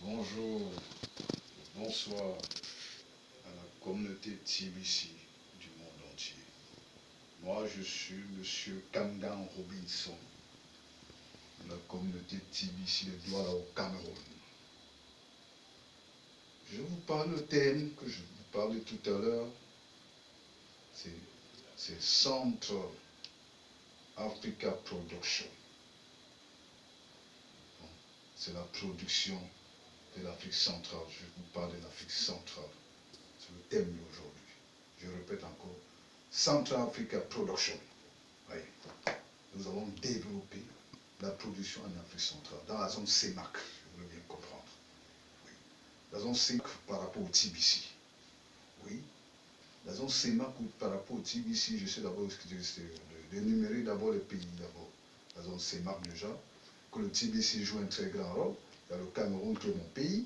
Bonjour, bonsoir à la communauté TBC du monde entier. Moi, je suis M. Kangan Robinson, de la communauté TBC de Douala au Cameroun. Je vous parle le thème que je vous parlais tout à l'heure, c'est Central Africa Production. C'est la production de l'Afrique centrale. Je vous parle de l'Afrique centrale. C'est le thème d'aujourd'hui. Je répète encore. Central Africa Production. Oui. Nous avons développé la production en Afrique centrale, dans la zone CEMAC, je voulais bien comprendre. Oui. La zone CEMAC par rapport au TBC. Oui. La zone CEMAC par rapport au TBC, je sais d'abord d'énumérer d'abord les pays d'abord. La zone CEMAC déjà, que le TBC joue un très grand rôle. Il y a le Cameroun qui est mon pays,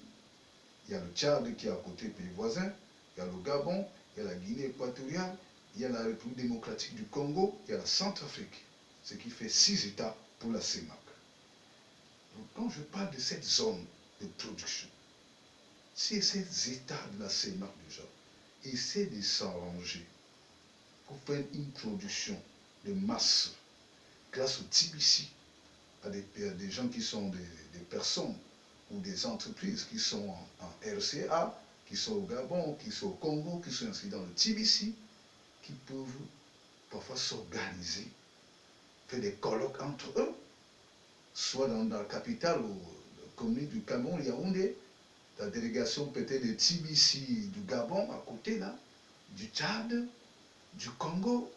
il y a le Tchad qui est à côté, pays voisin, il y a le Gabon, il y a la Guinée équatoriale, il y a la République démocratique du Congo, il y a la Centrafrique, ce qui fait 6 États pour la CEMAC. Donc quand je parle de cette zone de production, si ces États de la CEMAC déjà essaient de s'arranger pour faire une production de masse grâce au TBC, à des gens qui sont des personnes ou des entreprises qui sont en RCA, qui sont au Gabon, qui sont au Congo, qui sont inscrits dans le TBC, qui peuvent parfois s'organiser, faire des colloques entre eux, soit dans la capitale ou la commune du Cameroun, Yaoundé, la délégation peut-être de TBC du Gabon à côté là, du Tchad, du Congo,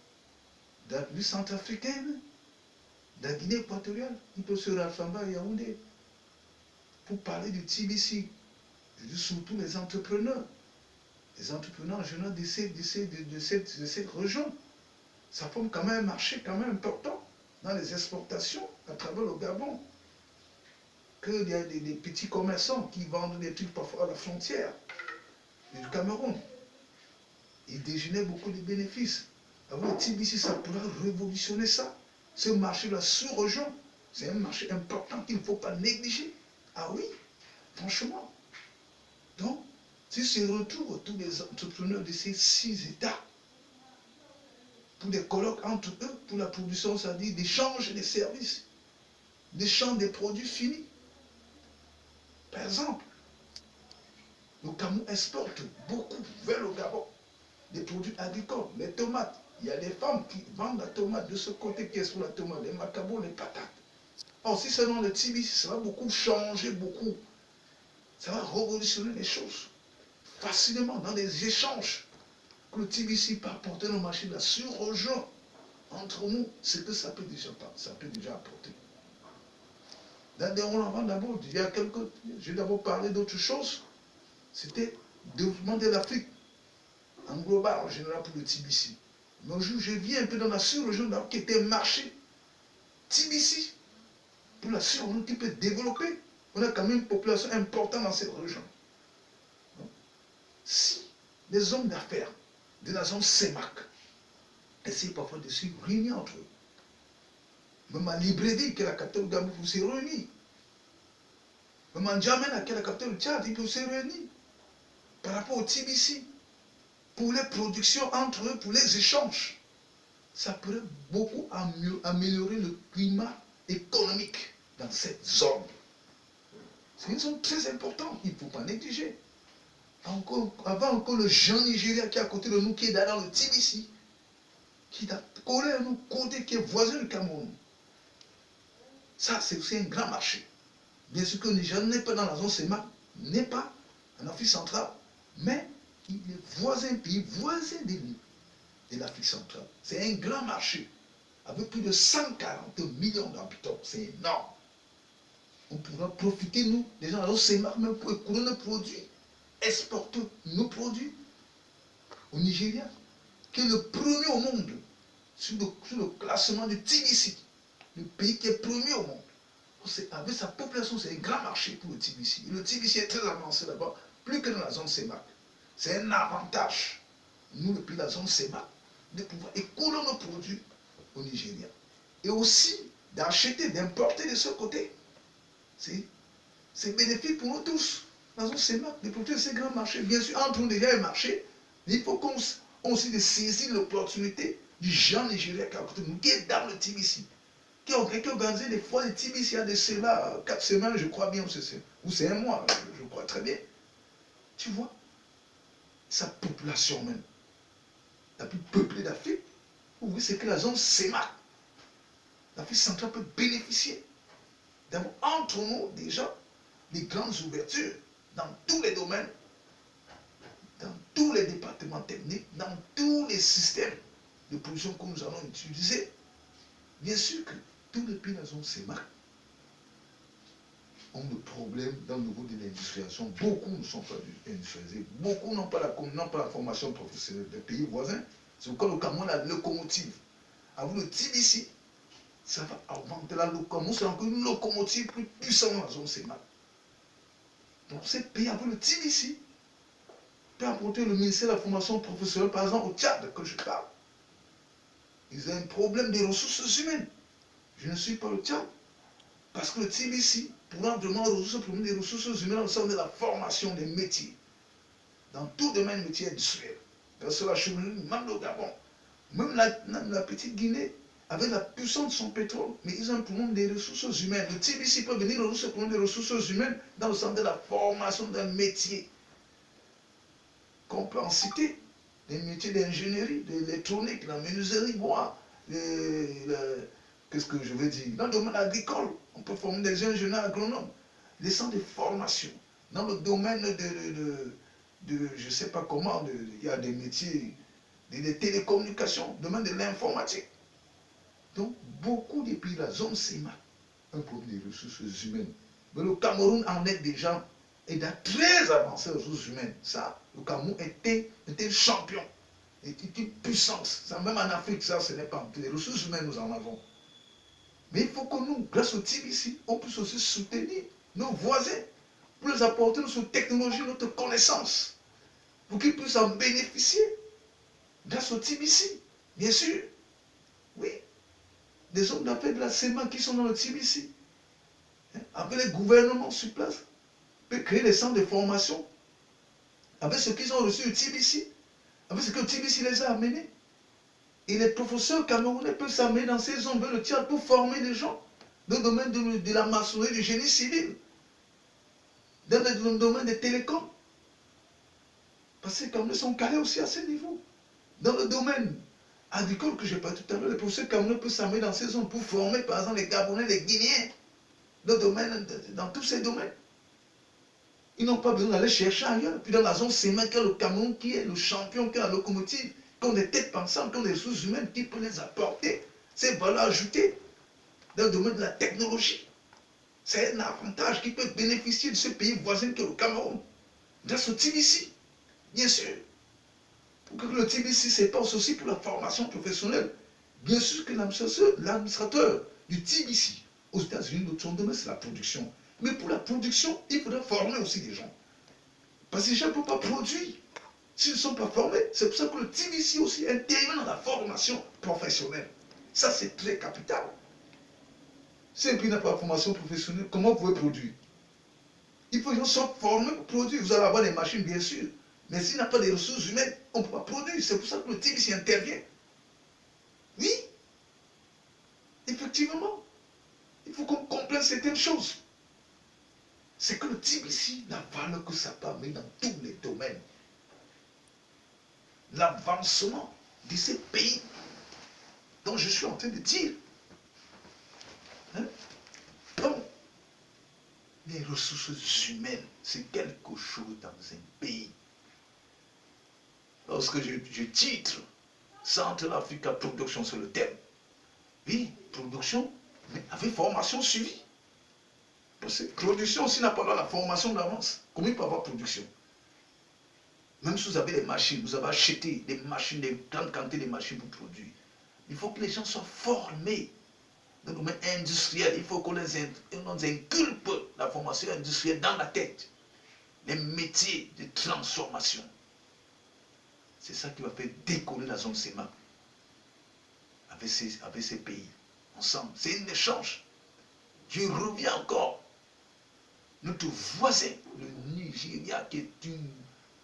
de la République centrafricaine, de la Guinée équatoriale, ils peuvent se rassembler à Yaoundé pour parler du TBC. Je dis surtout les entrepreneurs en général de cette région. Ça forme quand même un marché quand même important dans les exportations à travers le Gabon. Qu'il y a des petits commerçants qui vendent des trucs parfois à la frontière du Cameroun. Ils dégénèrent beaucoup de bénéfices. Avec le TBC, ça pourra révolutionner ça. Ce marché-là sous-région, c'est un marché important qu'il ne faut pas négliger. Ah oui, franchement. Donc, si se retrouvent tous les entrepreneurs de ces 6 États pour des colloques entre eux, pour la production, c'est-à-dire d'échange des services, d'échange des produits finis. Par exemple, le Cameroun exporte beaucoup vers le Gabon des produits agricoles, les tomates. Il y a des femmes qui vendent la tomate de ce côté qui exportent la tomate, les macabos, les patates. Or, si c'est dans le TBC, ça va beaucoup changer, beaucoup. Ça va révolutionner les choses facilement dans des échanges que le TBC peut apporter au marché de la sur-région entre nous, c'est que ça peut déjà apporter. D'abord, il y a j'ai d'abord parlé d'autre chose, c'était le développement de l'Afrique, en global, en général pour le TBC. Mais aujourd'hui, je viens un peu dans la sur-région qui était un marché TBC, pour la sur-région qui peut développer. On a quand même une population importante dans cette région. Donc, si les hommes d'affaires de la zone CEMAC essayent parfois de se réunir entre eux, même à Libreville, qui est la capitale du Gabon, ils peuvent se réunir. Même en Djamena, qui est la capitale du Tchad, ils peuvent se réunir. Par rapport au TBC, pour les productions entre eux, pour les échanges, ça pourrait beaucoup améliorer le climat économique dans cette zone. C'est une zone très importante, il ne faut pas négliger. Avant encore le Jean Nigeria qui est à côté de nous, qui est dans le TBC, qui est collé à nous, côté qui est voisin du Cameroun. Ça, c'est aussi un grand marché. Bien sûr que le Nigeria n'est pas dans la zone CEMAC, n'est pas en Afrique centrale, mais il est voisin, pays voisin de l'Afrique centrale. C'est un grand marché, avec plus de 140 millions d'habitants. C'est énorme. On pourra profiter, nous, des gens dans la zone CEMAC, même pour écouler nos produits, exporter nos produits au Nigeria, qui est le premier au monde sur le classement du TBC, le pays qui est premier au monde. Avec sa population, c'est un grand marché pour le TBC. Et le TBC est très avancé là-bas, plus que dans la zone CEMAC. C'est un avantage, nous, le pays de la zone CEMAC, de pouvoir écouler nos produits au Nigeria. Et aussi d'acheter, d'importer de ce côté. C'est bénéfique pour nous tous. la zone CEMAC, de profiter de ces grands marchés. Bien sûr, entre nous déjà un marché, il faut qu'on aussi saisisse l'opportunité du géant nigérien qui est à côté de nous, qui est dans le TBC, qui a organisé des fois des TBC, il y a de cela 4 semaines, je crois bien, ou c'est un mois, je crois très bien. Tu vois, sa population même, la plus peuplée d'Afrique, oui, c'est que la zone CEMAC, l'Afrique centrale peut bénéficier d'avoir entre nous déjà des grandes ouvertures dans tous les domaines, dans tous les départements techniques, dans tous les systèmes de production que nous allons utiliser. Bien sûr que tous les pays de la zone CEMAC ont des problèmes dans le niveau de l'industrialisation. Beaucoup ne sont pas industrialisés, beaucoup n'ont pas, la formation professionnelle des pays voisins. C'est pourquoi le Cameroun a la locomotive. Avec le TBC, ça va augmenter la locomotive. C'est encore une locomotive plus puissante dans la zone CEMAC. Donc ces pays avec le TBC peut apporter le ministère de la formation professionnelle, par exemple au Tchad, que je parle. Ils ont un problème des ressources humaines. Je ne suis pas le Tchad. Parce que le TBC pourra vraiment résoudre des ressources humaines au sein de la formation des métiers. Dans tout domaine métier industriel. Dans cela, même le Gabon, même la petite Guinée, avec la puissance de son pétrole, mais ils ont un problème des ressources humaines. Le TBC peut venir résoudre ce problème des ressources humaines dans le sens de la formation d'un métier. Qu'on peut en citer, des métiers d'ingénierie, d'électronique, la menuiserie bois, qu'est-ce que je veux dire? Dans le domaine agricole, on peut former des ingénieurs agronomes, des centres de formation. Dans le domaine de je ne sais pas comment, il y a des métiers, des télécommunications, le domaine de l'informatique. Donc, beaucoup de pays de la zone CEMAC ont un problème des ressources humaines. Mais le Cameroun en est déjà très avancé aux ressources humaines. Ça, le Cameroun était champion, était une puissance. Ça, même en Afrique, ça, ce n'est pas. Les ressources humaines, nous en avons. Mais il faut que nous, grâce au TBC, on puisse aussi soutenir nos voisins pour les apporter notre technologie, notre connaissance, pour qu'ils puissent en bénéficier grâce au TBC. Bien sûr, oui. Des hommes d'affaires de la CEMAC qui sont dans le TBC, avec les gouvernements sur place, peuvent créer des centres de formation, avec ce qu'ils ont reçu du TBC, avec ce que le TBC les a amenés. Et les professeurs camerounais peuvent s'amener dans ces zones vers le Tchad pour former des gens dans le domaine de la maçonnerie, du génie civil, dans le domaine des télécoms. Parce que les Camerounais sont calés aussi à ce niveau. Dans le domaine agricole que j'ai pas tout à l'heure, les professeurs camerounais peuvent s'amener dans ces zones pour former par exemple les Gabonais, les Guinéens, dans tous ces domaines. Ils n'ont pas besoin d'aller chercher ailleurs. Puis dans la zone CEMAC, le Cameroun qui est le champion, qui est la locomotive, qui ont des têtes pensantes, qui ont des ressources humaines, qui peuvent les apporter ces valeurs ajoutées dans le domaine de la technologie. C'est un avantage qui peut bénéficier de ce pays voisin que le Cameroun, grâce au TBC, bien sûr. Pour que le TBC s'épanche aussi pour la formation professionnelle. Bien sûr que l'administrateur du TBC aux États-Unis, son domaine, c'est la production. Mais pour la production, il faudra former aussi des gens. Parce que les gens ne peuvent pas produire s'ils ne sont pas formés. C'est pour ça que le TBC aussi intervient dans la formation professionnelle. Ça, c'est très capital. Si un pays n'a pas de formation professionnelle, comment vous pouvez produire? Il faut que les gens soient formés pour produire. Vous allez avoir des machines, bien sûr. Mais s'il n'y a pas de ressources humaines, on ne peut pas produire. C'est pour ça que le TBC intervient. Oui, effectivement. Il faut qu'on comprenne certaines choses. C'est que le TBC, la valeur que ça permet dans tous les domaines, l'avancement de ces pays dont je suis en train de dire. Hein? Donc, les ressources humaines, c'est quelque chose dans un pays. Lorsque je titre Central Africa Production sur le thème, oui, production, mais avec formation suivie. Parce que production, s'il n'a pas la formation d'avance, comment il peut avoir production? Même si vous avez des machines, vous avez acheté des machines, des grandes quantités de machines pour produire. Il faut que les gens soient formés dans le domaine industriel. Il faut qu'on les inculpe la formation industrielle dans la tête. Les métiers de transformation. C'est ça qui va faire décoller la zone CEMAC avec ces pays ensemble. C'est un échange. Je reviens encore. Notre voisin, le Nigeria, qui est une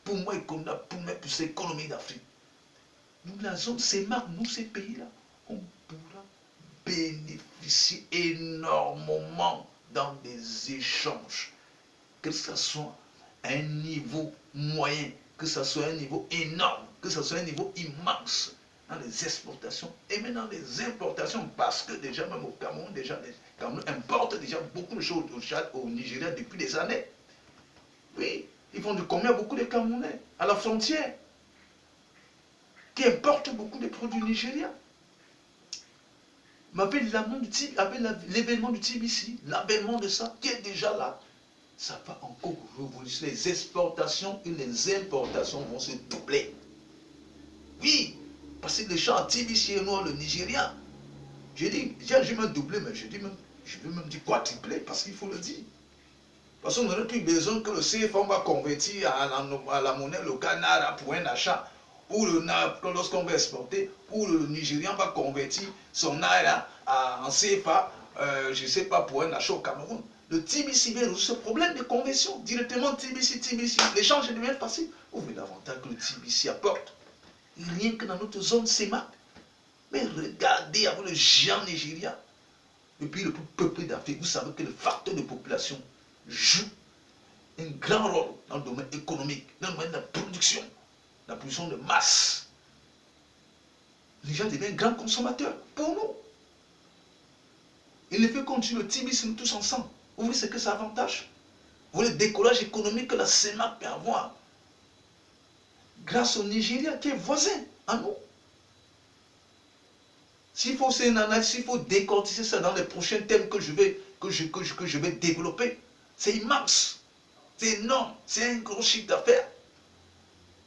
poumon économique, la poumon plus économie d'Afrique. Nous, la zone CEMAC, nous, ces pays-là, on pourra bénéficier énormément dans des échanges, que ce soit à un niveau moyen, que ce soit à un niveau énorme, que ce soit à un niveau immense, dans les exportations et même dans les importations, parce que déjà, même au Cameroun, déjà, les Cameroun importe déjà beaucoup de choses au Tchad, au Nigeria depuis des années. Oui, ils font du commerce beaucoup de Camerounais à la frontière, qui importent beaucoup de produits nigériens. Mais avec l'événement du TBC, l'avènement de ça, qui est déjà là, ça va encore révolutionner. Les exportations et les importations vont se doubler. Oui, parce que les gens en TBC et nous, le Nigeria, j'ai dit, j'ai même doublé, mais je vais même dire quadruplé, parce qu'il faut le dire. Parce qu'on n'aurait plus besoin que le CFA va convertir à la monnaie locale Nara pour un achat, ou lorsqu'on va exporter, ou le Nigérian va convertir son Naira en CFA, je ne sais pas, pour un achat au Cameroun. Le TBC vient résoudre ce problème de conversion. Directement TBC, l'échange devient facile. Vous voyez l'avantage que le TBC apporte. Rien que dans notre zone CEMAC. Mais regardez avec le géant Nigeria, le pays le plus peuplé d'Afrique, vous savez que le facteur de population joue un grand rôle dans le domaine économique, dans le domaine de la production de masse. Les gens deviennent grands consommateurs pour nous. Il ne fait continuer le TBC nous tous ensemble. Vous voyez ce que ça avantage? Vous voyez le décollage économique que la CEMAC peut avoir grâce au Nigeria qui est voisin à nous. S'il faut décortiquer ça dans les prochains thèmes que je vais développer, c'est immense, c'est énorme, c'est un gros chiffre d'affaires.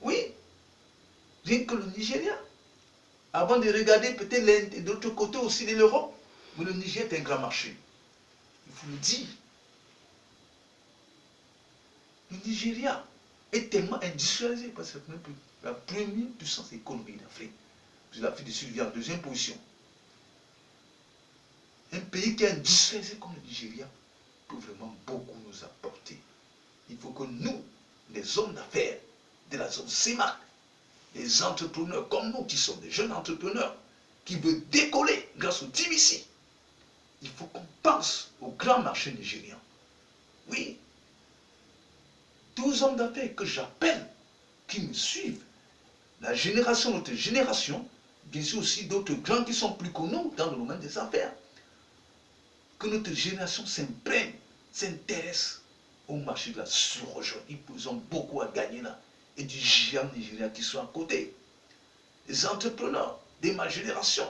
Oui, rien que le Nigeria. Avant de regarder peut-être de l'autre côté aussi de l'Europe, mais le Nigeria est un grand marché. Il faut le dire. Le Nigeria est tellement industrialisé parce que c'est la première puissance économique d'Afrique. L'Afrique du Sud vient en deuxième position. Un pays qui est industrialisé comme le Nigeria peut vraiment beaucoup nous apporter. Il faut que nous, les hommes d'affaires de la zone CEMAC, les entrepreneurs comme nous qui sommes des jeunes entrepreneurs, qui veulent décoller grâce au TBC, il faut qu'on pense au grand marché nigérien. Oui, tous hommes d'affaires que j'appelle, qui me suivent, la génération, notre génération, bien sûr aussi d'autres grands qui sont plus que nous dans le domaine des affaires, que notre génération s'imprègne, s'intéresse au marché de la sur-région. Ils ont beaucoup à gagner là. Et du géant nigérien qui sont à côté. Les entrepreneurs de ma génération,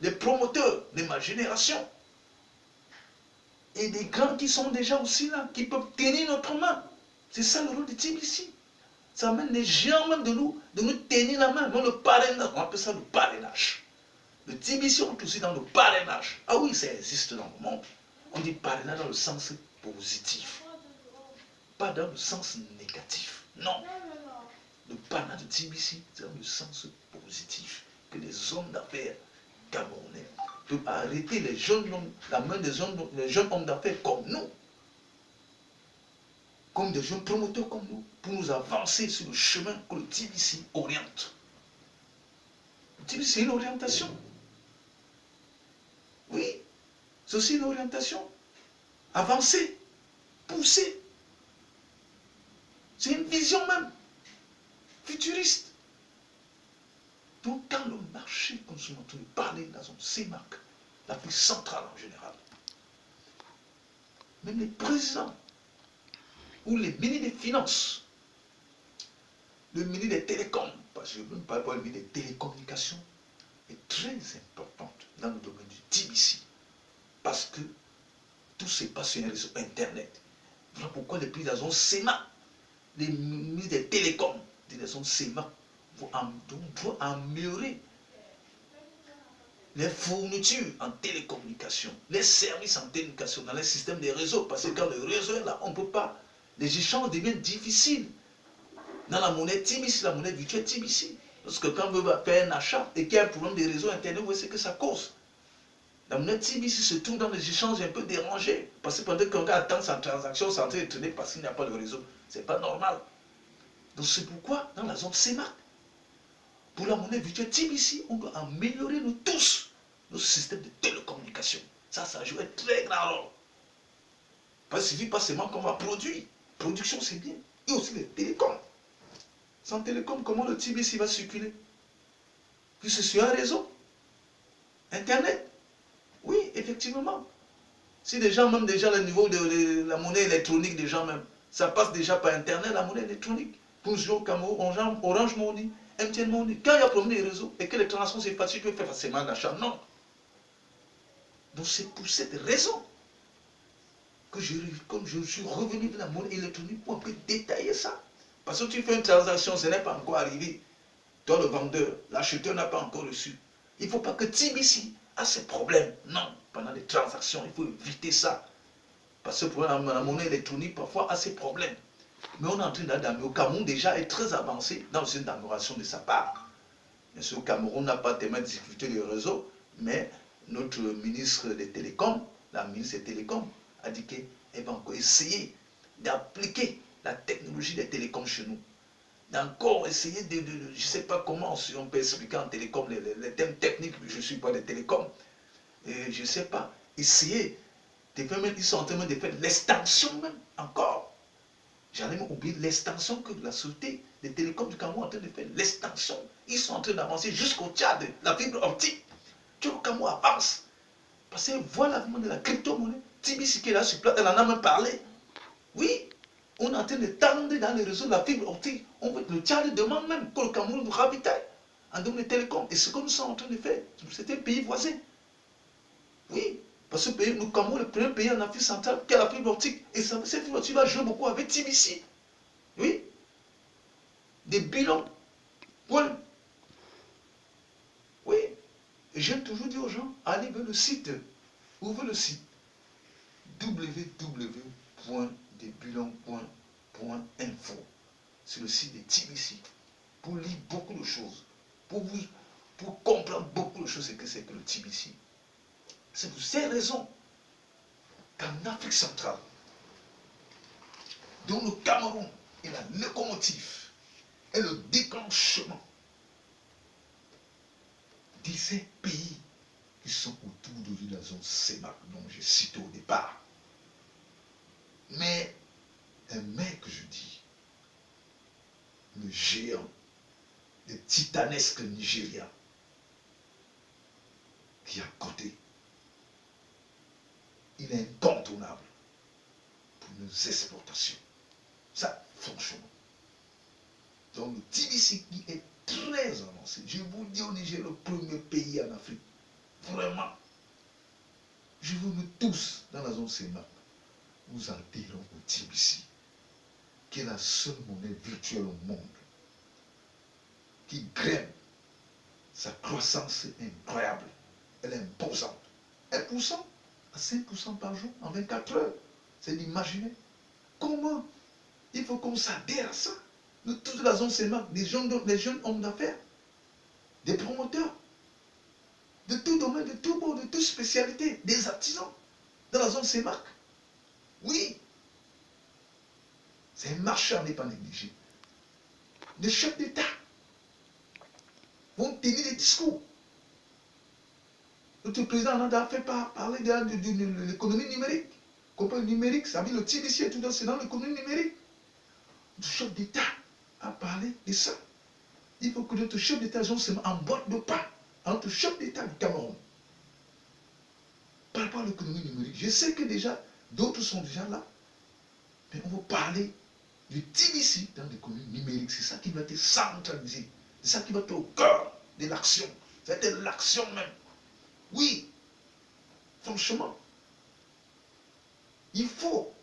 les promoteurs de ma génération, et des grands qui sont déjà aussi là, qui peuvent tenir notre main. C'est ça le rôle de TBC. Ça amène les géants même de nous tenir la main. Même le parrainage, on appelle ça le parrainage. Le TBC, on est aussi dans le parrainage. Ah oui, ça existe dans le monde. On dit parrainage dans le sens positif. Pas dans le sens négatif. Non. Le parrainage de TBC, c'est dans le sens positif. Que les hommes d'affaires camerounais peuvent arrêter la main des jeunes hommes d'affaires comme nous. Comme des jeunes promoteurs comme nous. Pour nous avancer sur le chemin que le TBC oriente. Le TBC, c'est une orientation. Oui, c'est aussi une orientation. Avancer, pousser. C'est une vision même, futuriste. Donc quand le marché, comme nous entendons parler dans son CEMAC, l'Afrique centrale en général, même les présidents, ou les ministres des Finances, le ministre des Télécoms, parce que je ne veux pas parler du ministre des Télécommunications, est très importante dans le domaine du TBC. Parce que tout se passe sur un réseau Internet. Voilà pourquoi les pays de la zone CEMAC, les ministres des télécoms de la zone CEMAC vont améliorer les fournitures en télécommunication, les services en télécommunication dans les systèmes des réseaux. Parce que quand le réseau est là, on ne peut pas. Les échanges deviennent difficiles. Dans la monnaie TBC, la monnaie virtuelle TBC. Parce que quand on veut faire un achat et qu'il y a un problème des réseaux Internet, vous voyez ce que ça cause. La monnaie TBC se trouve dans des échanges un peu dérangés. Parce que pendant qu'un gars attend sa transaction, c'est en train de tourner parce qu'il n'y a pas de réseau. C'est pas normal. Donc c'est pourquoi, dans la zone CEMAC, pour la monnaie virtuelle TBC, on doit améliorer nous tous nos systèmes de télécommunication. Ça joue un très grand rôle. Parce qu'il ne suffit pas seulement qu'on va produire. Production, c'est bien. Et aussi les télécoms. Sans télécom, comment le TBC va circuler? Puisque sur un réseau, Internet. Oui, effectivement. Si des gens, même déjà le niveau de la monnaie électronique, des gens même, ça passe déjà par Internet, la monnaie électronique. Pour nous au Cameroun, Orange Money, MTN Money. Quand il y a problème des réseaux et que les transactions c'est facile, tu peux faire facilement l'achat. Non. Donc c'est pour cette raison que comme je suis revenu de la monnaie électronique pour un peu détailler ça. Parce que tu fais une transaction, ce n'est pas encore arrivé. Toi, le vendeur, l'acheteur n'a pas encore reçu. Il ne faut pas que TBC a ces problèmes. Non, pendant les transactions, il faut éviter ça. Parce que pour la monnaie électronique, parfois, a ces problèmes. Mais on est en train d'adapter. Au Cameroun, déjà, est très avancé dans une amélioration de sa part. Bien sûr, au Cameroun n'a pas tellement de difficultés de réseau, mais notre ministre des Télécoms, la ministre des Télécoms, a dit qu'elle va encore essayer d'appliquer la technologie des télécoms chez nous. D'encore essayer je ne sais pas comment on peut expliquer en télécom les thèmes techniques, je ne suis pas des télécoms, et je ne sais pas, essayer de faire même, ils sont en train de faire l'extension même, encore. J'allais m'oublier l'extension que la société des télécoms du Cameroun est en train de faire, l'extension. Ils sont en train d'avancer jusqu'au Tchad, la fibre optique. Tu vois, le Cameroun avance. Parce que voilà l'avenir de la crypto-monnaie. TBC qui est là sur place, elle en a même parlé. Oui, on est en train de tendre dans les réseaux de la fibre optique. Le Tchad demande même que le Cameroun nous ravitaille en domaine des télécoms. Et ce que nous sommes en train de faire, c'est un pays voisin. Oui, parce que le Cameroun est le premier pays en Afrique centrale qui a la fibre optique. Et cette fibre optique va jouer beaucoup avec TBC. Oui, des bilans. Point. Oui, et j'ai toujours dit aux gens, allez vers le site. Ouvrez le site www.desbilans.info. C'est le site de TBC. Pour lire beaucoup de choses. Pour comprendre beaucoup de choses, c'est que le TBC. C'est pour ces raisons qu'en Afrique centrale, dont le Cameroun est la locomotive et le déclenchement de ces pays qui sont autour de la zone CEMAC dont j'ai cité au départ. Mais un mec que je dis, le géant, le titanesque Nigeria, qui est à côté, il est incontournable pour nos exportations. Ça, franchement. Donc le TBC qui est très avancé. Je vous dis, au Niger, le premier pays en Afrique. Vraiment. Je vous mets tous dans la zone CEMAC. Nous adhérons au TBC, qui est la seule monnaie virtuelle au monde, qui grimpe. Sa croissance est incroyable. Elle est imposante. 1% à 5% par jour en 24 heures. C'est d'imaginer. Comment il faut qu'on s'adhère à ça. Nous, tous de la zone CEMAC, des jeunes hommes d'affaires, des promoteurs, de tout domaine, de tout bord, de toute spécialité, des artisans, dans la zone CEMAC. Oui, c'est un marché à ne pas négliger. Les chefs d'État vont tenir des discours. Notre président en a fait parler de l'économie numérique. Compagnie numérique, ça veut dire le TBC et tout ça, c'est dans l'économie numérique. Notre chef d'État a parlé de ça. Il faut que notre chef d'État soit en boîte de pas à notre chef d'État du Cameroun. Par rapport à l'économie numérique. Je sais que déjà, d'autres sont déjà là. Mais on va parler du TBC dans l'économie numérique. C'est ça qui va être centralisé. C'est ça qui va être au cœur de l'action. Ça va être l'action même. Oui, franchement, il faut,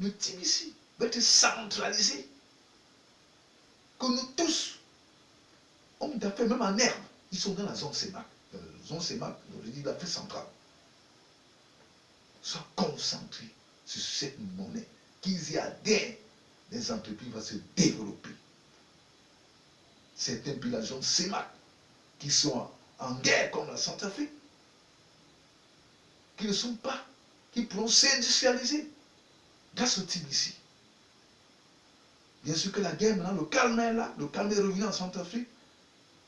le TBC va être centralisé. Que nous tous, hommes d'affaires, même en herbe, ils sont dans la zone CEMAC. La zone CEMAC, je dis l'Afrique centrale. Soient concentrés sur cette monnaie, qu'ils y adhèrent, les entreprises vont se développer. Certains pays de la zone CEMAC qui sont en guerre comme la Centrafrique. qui ne sont pas, qui pourront s'industrialiser grâce au TBC. Bien sûr que la guerre, maintenant, le calme est là, le calme est revenu en Centrafrique.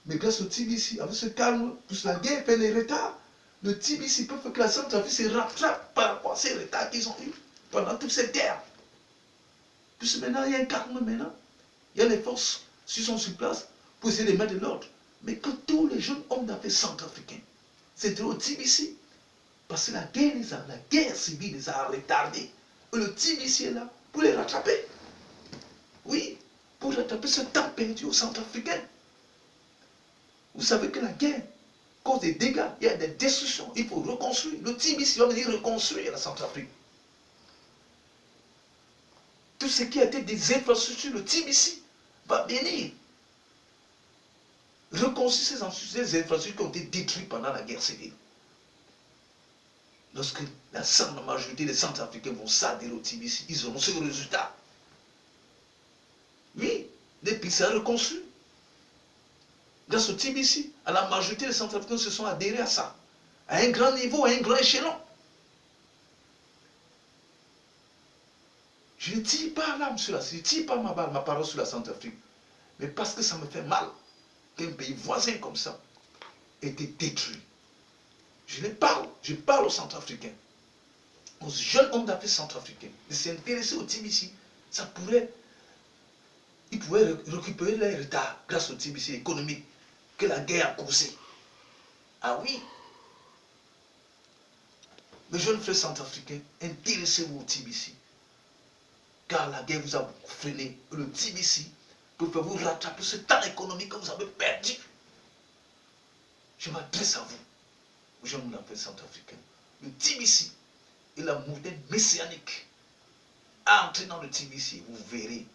Mais grâce au TBC, avec ce calme, plus la guerre fait les retards, le TBC peut faire que la Centrafrique se rattrape par rapport à ces retards qu'ils ont eu pendant toute cette guerre. Puisque maintenant, il y a un calme maintenant. Il y a les forces qui sont sur place pour essayer de mettre de l'ordre. Mais que tous les jeunes hommes d'affaires centrafricains, c'était au TBC. Parce que la guerre civile les a retardés. Et le TBC est là pour les rattraper. Oui, pour rattraper ce temps perdu aux Centrafricains. Vous savez que la guerre cause des dégâts, il y a des destructions, il faut reconstruire. Le TBC va venir reconstruire la Centrafrique. Tout ce qui a été des infrastructures, le TBC va venir reconstruire ces infrastructures qui ont été détruites pendant la guerre civile. Lorsque la majorité des Centrafricains vont s'adhérer au TBC, ils auront ce résultat. Oui, les pays sont reconstruits. Grâce au TBC, à la majorité des Centrafricains se sont adhérés à ça. À un grand niveau, à un grand échelon. Je ne tire pas là, monsieur, je ne tire pas ma parole sur la Centrafrique. Mais parce que ça me fait mal qu'un pays voisin comme ça ait été détruit. Je parle aux Centrafricains, aux jeunes hommes d'affaires centrafricains, de s'intéresser au TBC. Ils pouvaient récupérer les retards grâce au TBC économique que la guerre a causé. Ah oui. Mes jeunes frères centrafricains, intéressez-vous au TBC. Car la guerre vous a freiné. Le TBC peut faire vous rattraper ce temps économique que vous avez perdu. Je m'adresse à vous, aux jeunes d'affaires centrafricains. Le TBC est la montagne messianique. Entrez dans le TBC, vous verrez.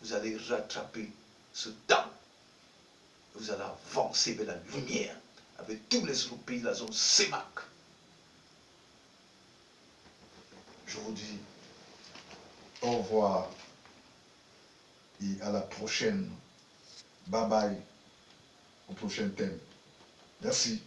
Vous allez rattraper ce temps. Vous allez avancer vers la lumière avec tous les autres pays de la zone CEMAC. Je vous dis au revoir et à la prochaine. Bye bye au prochain thème. Merci.